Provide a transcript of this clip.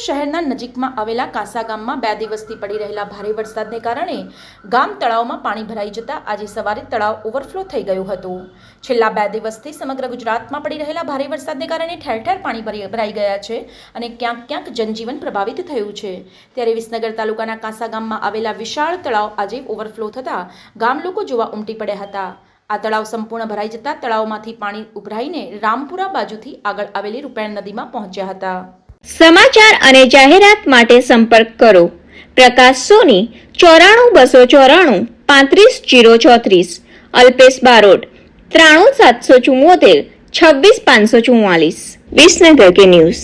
શહેરના નજીકમાં આવેલા કાસા ગામમાં 2 દિવસથી પડી રહેલા ભારે વરસાદને કારણે ગામ તળાવમાં પાણી ભરાઈ જતા આજે સવારે તળાવ ઓવરફ્લો થઈ ગયું હતું। છેલ્લા 2 દિવસથી સમગ્ર ગુજરાતમાં પડી રહેલા ભારે વરસાદને કારણે ઠેર ઠેર પાણી ભરાઈ ગયા છે અને ક્યાંક ક્યાંક જનજીવન પ્રભાવિત થયું છે। ત્યારે વિસનગર તાલુકાના કાસા ગામમાં આવેલા વિશાળ તળાવ આજે ઓવરફ્લો થતા ગામ લોકો જોવા ઉમટી પડ્યા હતા। આ તળાવ સંપૂર્ણ ભરાઈ જતા તળાવમાંથી પાણી ઉભરાઈને રામપુરા બાજુથી આગળ આવેલી રૂપેણ નદીમાં પહોંચ્યા હતા। સમાચાર અને જાહેરાત માટે સંપર્ક કરો પ્રકાશ સોની 94 294 35 034, અલ્પેશ બારોટ 93 774 26 544। વિસનગર કે ન્યૂઝ।